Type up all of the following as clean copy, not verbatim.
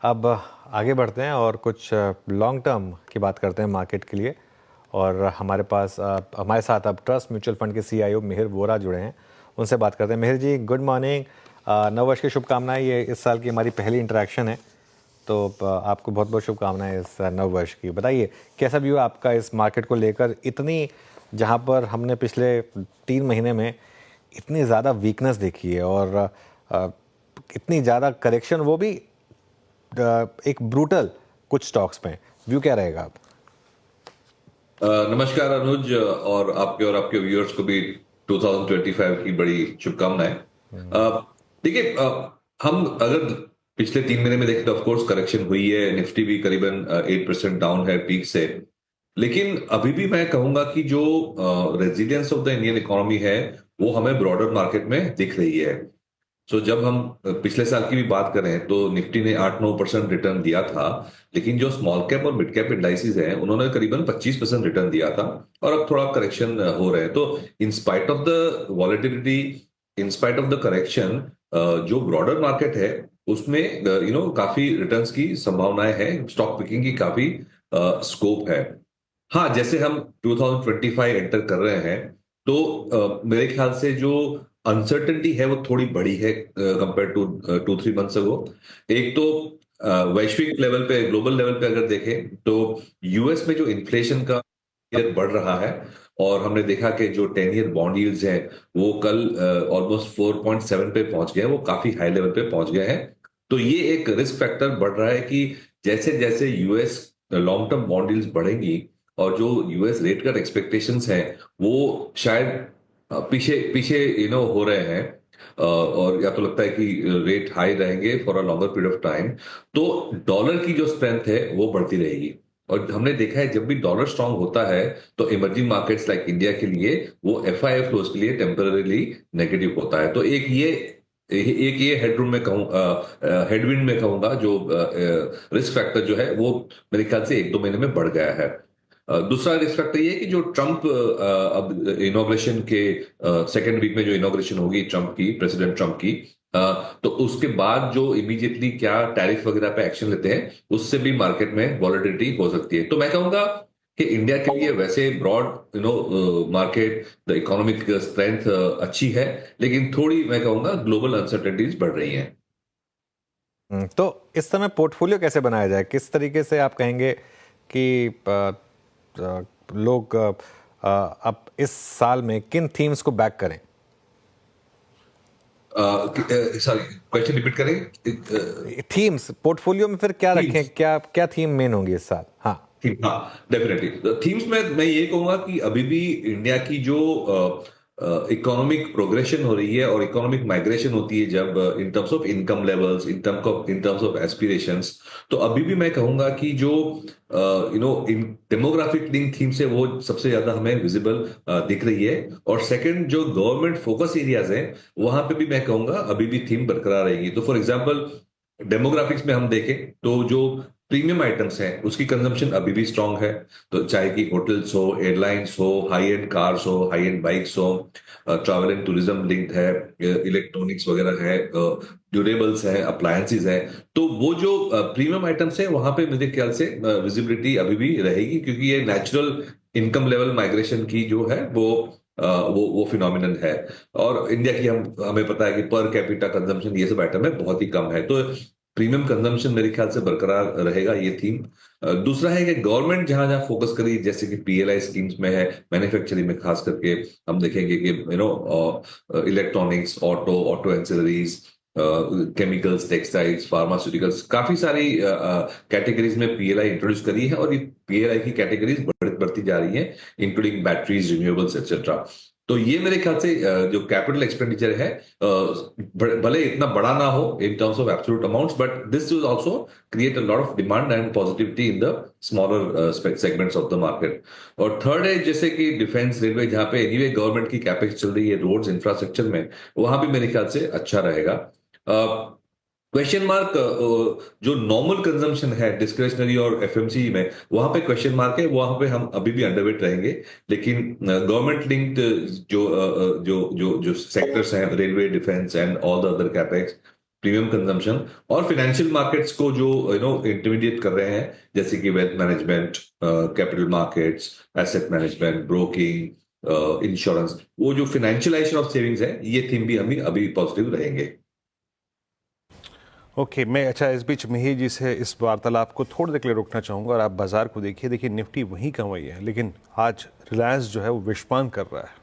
अब आगे बढ़ते हैं और कुछ लॉन्ग टर्म की बात करते हैं मार्केट के लिए। और हमारे साथ अब ट्रस्ट म्यूचुअल फंड के सीईओ मिहिर वोरा जुड़े हैं, उनसे बात करते हैं। मिहिर जी, गुड मॉर्निंग। नववर्ष की शुभकामनाएं। ये इस साल की हमारी पहली इंटरेक्शन है, तो आपको बहुत बहुत शुभकामनाएं इस नववर्ष की। बताइए कैसा व्यू है आपका इस मार्केट को लेकर, इतनी जहां पर हमने पिछले 3 महीने में इतनी ज़्यादा वीकनेस देखी है और इतनी ज़्यादा करेक्शन, वो भी एक ब्रूटल कुछ स्टॉक्स में। व्यू क्या रहेगा आप? नमस्कार अनुज, और आपके व्यूअर्स को भी 2025 की बड़ी शुभकामनाएं। देखिए, हम अगर पिछले 3 महीने में देखें तो ऑफ कोर्स करेक्शन हुई है। निफ्टी भी करीबन 8% डाउन है पीक से। लेकिन अभी भी मैं कहूंगा कि जो resilience of the Indian economy है वो हमें ब्रॉडर मार्केट में दिख रही है। जब हम पिछले साल की भी बात करें तो निफ्टी ने 8-9% रिटर्न दिया था। लेकिन जो स्मॉल कैप और मिड कैप इंडाइसेस हैं उन्होंने करीबन 25% रिटर्न दिया था। और अब थोड़ा करेक्शन हो रहे हैं, तो in spite of the volatility, in spite of the correction, जो ब्रॉडर मार्केट है उसमें काफी रिटर्न्स की संभावनाएं हैं। स्टॉक पिकिंग की काफी स्कोप है। हाँ, जैसे हम 2025 एंटर कर रहे हैं तो मेरे ख्याल से जो अनसर्टेनिटी है वो थोड़ी बढ़ी है कंपेयर टू 2-3 मंथ्स अगो। एक तो वैश्विक लेवल पे, ग्लोबल लेवल पे अगर देखें तो यूएस में जो इन्फ्लेशन का रेट बढ़ रहा है, और हमने देखा कि जो 10 ईयर बॉन्ड यील्ड्स हैं वो कल ऑलमोस्ट 4.7 पे पहुंच गए हैं। वो काफी हाई लेवल पे पहुंच गए हैं। तो ये एक रिस्क फैक्टर बढ़ रहा है कि जैसे जैसे US long term bond yields बढ़ेंगी और जो यूएस रेट कट एक्सपेक्टेशंस हैं वो शायद पीछे पीछे हो रहे हैं, और या तो लगता है कि रेट हाई रहेंगे for a longer period of time, तो डॉलर की जो स्ट्रेंथ है वो बढ़ती रहेगी। और हमने देखा है जब भी डॉलर स्ट्रांग होता है तो इमर्जिंग मार्केट्स लाइक इंडिया के लिए वो एफआईआई फ्लोज के लिए टेम्पररीली नेगेटिव होता है। तो एक ये हेडरूम में कहूँ, हेडविंड में कहूंगा, जो रिस्क फैक्टर जो है वो मेरे ख्याल से 1-2 महीने में बढ़ गया है। दूसरा रिस्क फैक्टर ये है कि जो ट्रंप अब इनॉग्रेशन के सेकेंड वीक में जो इनॉग्रेशन होगी ट्रंप की, प्रेसिडेंट ट्रंप की, तो उसके बाद जो इमीडिएटली क्या टैरिफ वगैरह पे एक्शन लेते हैं उससे भी मार्केट में वॉलेटिलिटी हो सकती है। तो मैं कहूंगा कि इंडिया के लिए वैसे broad market, the economic strength अच्छी है, लेकिन थोड़ी मैं कहूंगा ग्लोबल अनसर्टेनिटीज बढ़ रही हैं। तो इस समय पोर्टफोलियो कैसे बनाया जाए? किस तरीके से आप कहेंगे कि लोग अब इस साल में किन थीम्स को बैक करें? सॉरी, क्वेश्चन रिपीट करें। थीम्स पोर्टफोलियो में फिर क्या रखें, थीम्स, क्या क्या थीम मेन होंगी इस साल? हाँ। हाँ डेफिनेटली थीम्स में मैं ये कहूंगा कि अभी भी इंडिया की जो इकोनॉमिक प्रोग्रेशन हो रही है और इकोनॉमिक माइग्रेशन होती है, जब in terms of income levels, in terms of aspirations, तो अभी भी मैं कहूंगा कि जो इन डेमोग्राफिक लिंक थीम्स है वो सबसे ज्यादा हमें विजिबल दिख रही है। और सेकंड, जो गवर्नमेंट फोकस एरियाज हैं वहां पे भी मैं कहूंगा अभी भी थीम बरकरार रहेगी। तो फॉर एग्जाम्पल डेमोग्राफिक्स में हम देखें तो जो प्रीमियम आइटम्स हैं उसकी कंजम्पशन अभी भी स्ट्रांग है। तो चाहे कि होटल्स हो, एयरलाइंस हो, हाई एंड कार्स हो, हाई एंड बाइक्स हो, ट्रैवल एंड टूरिज्म लिंक्ड है, इलेक्ट्रॉनिक्स वगैरह है, ड्यूरेबल्स है, अप्लायंसेज है। तो वो जो प्रीमियम आइटम्स है वहां पे मेरे ख्याल से विजिबिलिटी अभी भी रहेगी, क्योंकि ये नेचुरल इनकम लेवल माइग्रेशन की जो है वो फिनोमिनन है। और इंडिया की हमें पता है कि पर कैपिटा कंजम्पशन ये सब आइटम है बहुत ही कम है। तो प्रीमियम कंजम्पशन मेरे ख्याल से बरकरार रहेगा ये थीम। दूसरा है कि गवर्नमेंट जहां जहां फोकस करी, जैसे कि पीएलआई स्कीम्स में है, मैन्युफैक्चरिंग में खास करके हम देखेंगे कि electronics, auto auto ancillaries, chemicals, textiles, pharmaceuticals, काफी सारी कैटेगरीज में पीएलआई इंट्रोड्यूस करी है, और ये पीएलआई की कैटेगरीज बढ़ती जा रही है, इंक्लूडिंग बैटरीज, रिन्यूएबल्स एक्सेट्रा। तो ये मेरे ख्याल से जो कैपिटल एक्सपेंडिचर है, भले इतना बड़ा ना हो in terms of absolute amounts, but this will also create a lot of demand and positivity in the smaller segments of the market. और थर्ड है जैसे कि डिफेंस, रेलवे, जहां पे एनीवे गवर्नमेंट की कैपेक्स चल रही है रोड्स इंफ्रास्ट्रक्चर में, वहां भी मेरे ख्याल से अच्छा रहेगा। क्वेश्चन मार्क जो नॉर्मल कंजम्पशन है डिस्क्रिशनरी और एफएमसी में, वहां पे क्वेश्चन मार्क है, वहां पे हम अभी भी अंडरवेट रहेंगे। लेकिन गवर्नमेंट लिंक्ड जो जो जो जो सेक्टर्स हैं, railway, defence and all the other capex, premium consumption, और फाइनेंशियल मार्केट्स को जो इंटरमीडिएट कर रहे हैं, जैसे कि wealth management, capital markets, asset management, broking, insurance, वो जो फाइनेंशियलाइजेशन ऑफ सेविंग्स है, ये थीम भी हमें अभी पॉजिटिव रहेंगे। ओके मैं अच्छा इस बीच मिहिर जी से इस वार्तालाप को थोड़ी देर के लिए रोकना चाहूँगा और आप बाजार को देखिए निफ्टी वहीं का वही है, लेकिन आज रिलायंस जो है वो विश्वान कर रहा है,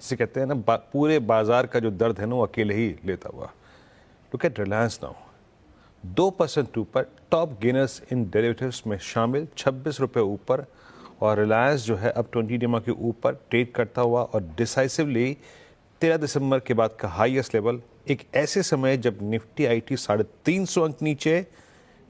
जिसे कहते हैं ना पूरे बाजार का जो दर्द है ना वो अकेले ही लेता हुआ। लुक एट रिलायंस नाउ, 2% ऊपर, टॉप गेनर्स इन डेरिवेटिव्स में शामिल, 26 रुपये ऊपर, और रिलायंस जो है अब 20 DMA के ऊपर ट्रेड करता हुआ और डिसाइसिवली 13 दिसंबर के बाद का हाईएस्ट लेवल, एक ऐसे समय जब निफ्टी आईटी 350 अंक नीचे,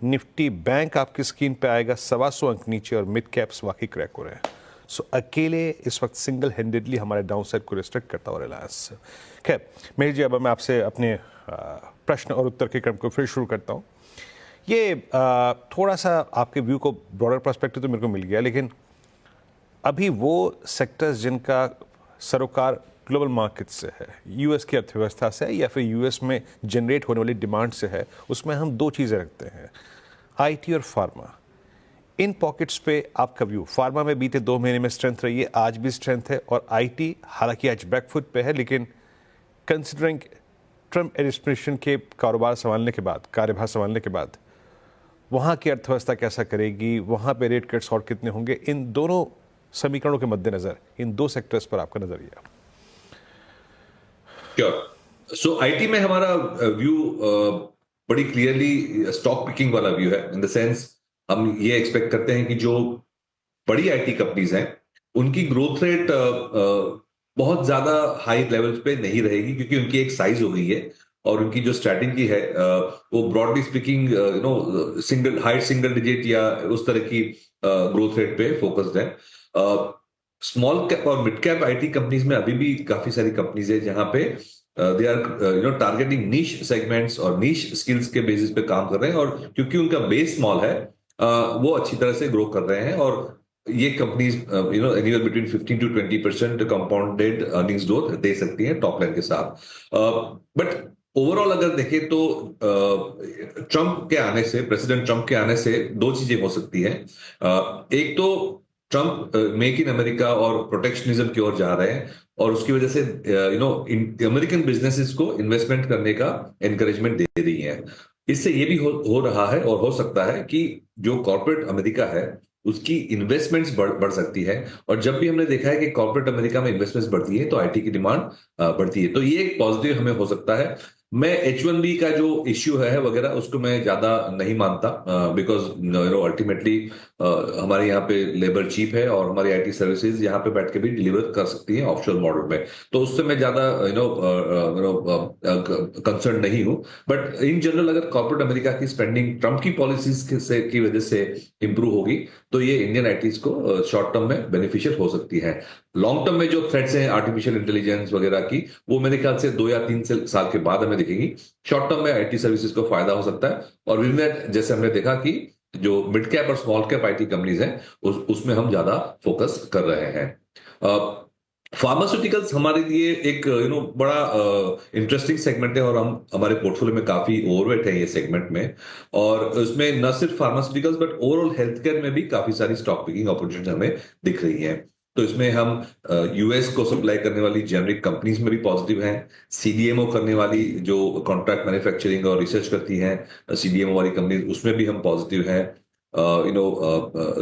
निफ्टी बैंक आपकी स्क्रीन पे आएगा 125 अंक नीचे, और मिड कैप्स वाकई क्रैक हो रहे हैं। सो अकेले इस वक्त सिंगल हैंडेडली हमारे डाउन साइड को रिस्ट्रिक्ट करता हुआ रिलायंस। खैर मेहर जी, अब मैं आपसे अपने प्रश्न और उत्तर के क्रम को फिर शुरू करता हूँ। ये थोड़ा सा आपके व्यू को ब्रॉडर पर्सपेक्टिव तो मेरे को मिल गया, लेकिन अभी वो सेक्टर्स जिनका सरोकार ग्लोबल मार्केट से है, यूएस की अर्थव्यवस्था से है, या फिर यूएस में जनरेट होने वाली डिमांड से है, उसमें हम दो चीज़ें रखते हैं, आईटी और फार्मा। इन पॉकेट्स पे आपका व्यू, फार्मा में बीते 2 महीने में स्ट्रेंथ रही है, आज भी स्ट्रेंथ है, और आईटी हालांकि आज बैकफुट पे है, लेकिन कंसिडरिंग ट्रम्प एडमिनिस्ट्रेशन के कारोबार संभालने के बाद, कार्यभार संभालने के बाद, वहाँ की अर्थव्यवस्था कैसा करेगी, वहाँ पे रेट कट्स और कितने होंगे, इन दोनों समीकरणों के मद्देनजर इन दो सेक्टर्स पर आपका नजरिया। श्योर। सो आईटी में हमारा व्यू बड़ी क्लियरली स्टॉक पिकिंग वाला व्यू है, इन द सेंस हम ये एक्सपेक्ट करते हैं कि जो बड़ी आईटी कंपनीज हैं उनकी ग्रोथ रेट बहुत ज्यादा हाई लेवल्स पे नहीं रहेगी, क्योंकि उनकी एक साइज हो गई है और उनकी जो स्ट्रैटेजी है वो broadly speaking high single digit या उस तरह की ग्रोथ रेट पे फोकस्ड है। स्मॉल कैप और मिड कैप आईटी कंपनीज में अभी भी काफी सारी कंपनीज है जहां पे they are targeting niche segments और नीश स्किल्स के बेसिस पे काम कर रहे हैं, और क्योंकि उनका बेस स्मॉल है वो अच्छी तरह से ग्रो कर रहे हैं, और ये companies anywhere between 15 to 20% compounded earnings growth दे सकती हैं टॉप लाइन के साथ। बट ओवरऑल अगर देखें तो ट्रम्प के आने से, प्रेसिडेंट ट्रम्प के आने से दो चीजें हो सकती हैं। एक तो ट्रम्प मेक इन अमेरिका और प्रोटेक्शनिज्म की ओर जा रहे हैं, और उसकी वजह से अमेरिकन बिजनेसेस को इन्वेस्टमेंट करने का एनकरेजमेंट दे रही है। इससे ये भी हो रहा है और हो सकता है कि जो कॉर्पोरेट अमेरिका है उसकी इन्वेस्टमेंट्स बढ़ सकती है, और जब भी हमने देखा है कि कॉर्पोरेट अमेरिका में इन्वेस्टमेंट्स बढ़ती है तो आईटी की डिमांड बढ़ती है, तो ये एक पॉजिटिव हमें हो सकता है। मैं H1B का जो इश्यू है वगैरह उसको मैं ज्यादा नहीं मानता, बिकॉज अल्टीमेटली हमारे यहाँ पे लेबर चीप है और हमारी आईटी सर्विसेज यहाँ पे बैठ के भी डिलीवर कर सकती हैं ऑफशोर मॉडल में, तो उससे मैं ज्यादा कंसर्न नहीं हूँ। बट इन जनरल अगर कॉर्पोरेट अमेरिका की स्पेंडिंग ट्रम्प की पॉलिसीज की वजह से इंप्रूव होगी तो ये इंडियन आईटीज को शॉर्ट टर्म में बेनिफिशियल हो सकती है। लॉन्ग टर्म में जो थ्रेट्स हैं आर्टिफिशियल इंटेलिजेंस वगैरह की, वो मेरे ख्याल से 2 या 3 साल के बाद हमें दिखेगी। शॉर्ट टर्म में आईटी सर्विसेज को फायदा हो सकता है, और विद दैट जैसे हमने देखा कि जो मिड कैप और स्मॉल कैप आईटी कंपनीज हैं उसमें हम ज्यादा फोकस कर रहे हैं। फार्मास्यूटिकल्स हमारे लिए एक बड़ा इंटरेस्टिंग सेगमेंट है, और हम हमारे पोर्टफोलियो में काफी ओवरवेट है ये सेगमेंट में, और उसमें न सिर्फ pharmaceuticals but overall health care में भी काफी सारी स्टॉक पिकिंग अपॉर्चुनिटी हमें दिख रही है। तो इसमें हम यूएस को सप्लाई करने वाली जेनरिक कंपनीज में भी पॉजिटिव हैं, सीडीएमओ करने वाली जो कॉन्ट्रैक्ट मैन्युफैक्चरिंग और रिसर्च करती हैं सीडीएमओ वाली कंपनीज, उसमें भी हम पॉजिटिव हैं।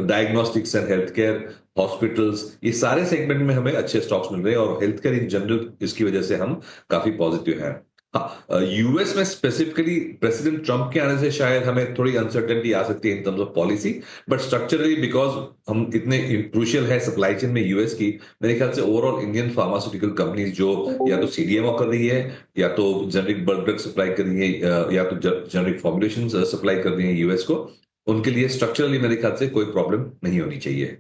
Diagnostics and health care, hospitals, ये सारे सेगमेंट में हमें अच्छे स्टॉक्स मिल रहे हैं, और हेल्थ केयर इन जनरल इसकी वजह से हम काफी पॉजिटिव हैं। हाँ, यूएस में स्पेसिफिकली प्रेसिडेंट ट्रम्प के आने से शायद हमें थोड़ी अनसर्टेनिटी आ सकती है in terms of policy, but structurally because हम इतने क्रूशियल है सप्लाई चेन में यूएस की, मेरे ख्याल से ओवरऑल इंडियन फार्मास्यूटिकल कंपनीज जो या तो सीडीएमओ कर रही है, या तो जेनरिक ड्रग सप्लाई कर रही है, या तो जेनरिक फॉर्मुलेशन सप्लाई कर रही है यूएस को, उनके लिए स्ट्रक्चरली मेरे ख्याल से कोई प्रॉब्लम नहीं होनी चाहिए।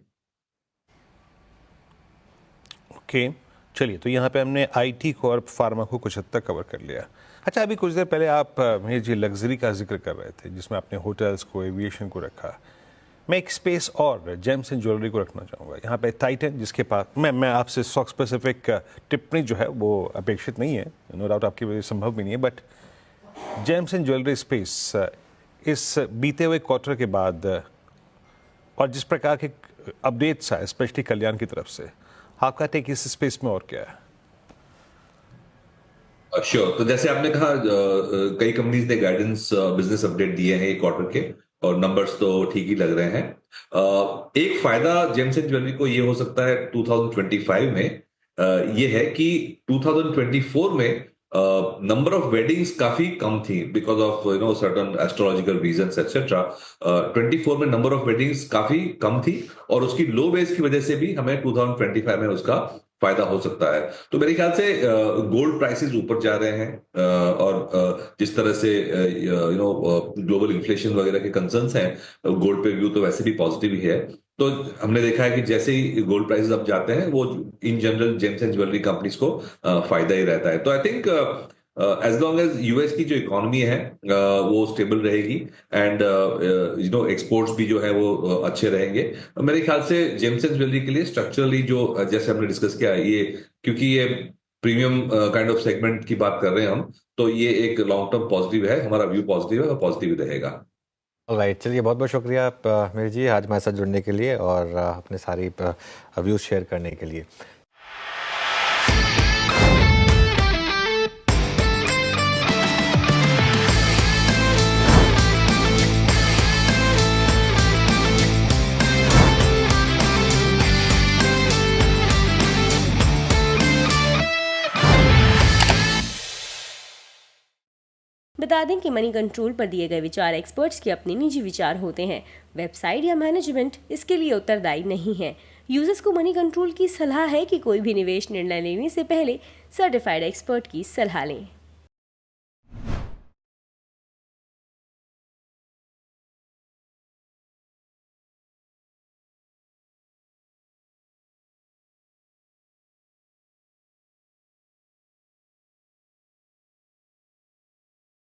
ओके चलिए, तो यहाँ पे हमने आईटी को और फार्मा को कुछ हद तक कवर कर लिया। अच्छा, अभी कुछ देर पहले आप मेहर जी लग्जरी का जिक्र कर रहे थे, जिसमें आपने होटल्स को, एविएशन को रखा। मैं एक स्पेस और जेम्स एंड ज्वेलरी को रखना चाहूँगा। यहाँ पे टाइटन, जिसके पास मैं आपसे स्टॉक स्पेसिफिक टिप्पणी जो है वो अपेक्षित नहीं है, नो डाउट आपकी वजह संभव भी नहीं है, but James and jewellery space इस बीते हुए क्वार्टर के बाद और जिस प्रकार के अपडेट्स आए स्पेशली कल्याण की तरफ से, आपका टेक इस स्पेस में और क्या है? श्योर। तो जैसे आपने कहा, कई कंपनीज ने गाइडेंस बिजनेस अपडेट दिए हैं एक क्वार्टर के, और नंबर्स तो ठीक ही लग रहे हैं। एक फायदा जेम्स एंड ज्वेलरी को ये हो सकता है 2025 में, ये है कि 2024 में नंबर ऑफ वेडिंग्स काफी कम थी because of certain astrological reasons etcetera. 24 में नंबर ऑफ वेडिंग्स काफी कम थी, और उसकी लो बेस की वजह से भी हमें 2025 में उसका फायदा हो सकता है। तो मेरे ख्याल से गोल्ड प्राइसेस ऊपर जा रहे हैं, और जिस तरह से ग्लोबल इन्फ्लेशन वगैरह के कंसर्न्स हैं, गोल्ड पे व्यू तो वैसे भी पॉजिटिव ही है। तो हमने देखा है कि जैसे ही गोल्ड प्राइसेस अब जाते हैं, वो इन general gems and jewellery companies को फायदा ही रहता है। तो I think as long as US की जो इकोनॉमी है वो स्टेबल रहेगी, एंड एक्सपोर्ट्स भी जो है वो अच्छे रहेंगे, मेरे ख्याल से जेम्स एंड ज्वेलरी के लिए स्ट्रक्चरली जो जैसे हमने डिस्कस किया, ये क्योंकि ये प्रीमियम काइंड ऑफ सेगमेंट की बात कर रहे हैं हम, तो ये एक लॉन्ग टर्म पॉजिटिव है, हमारा व्यू पॉजिटिव है और पॉजिटिव रहेगा। राइट, चलिए बहुत बहुत शुक्रिया आप मिहिर जी आज हमारे साथ जुड़ने के लिए और अपने सारी व्यूज़ शेयर करने के लिए। बता दें कि मनी कंट्रोल पर दिए गए विचार एक्सपर्ट्स के अपने निजी विचार होते हैं। वेबसाइट या मैनेजमेंट इसके लिए उत्तरदायी नहीं है। यूजर्स को मनी कंट्रोल की सलाह है कि कोई भी निवेश निर्णय लेने से पहले सर्टिफाइड एक्सपर्ट की सलाह लें।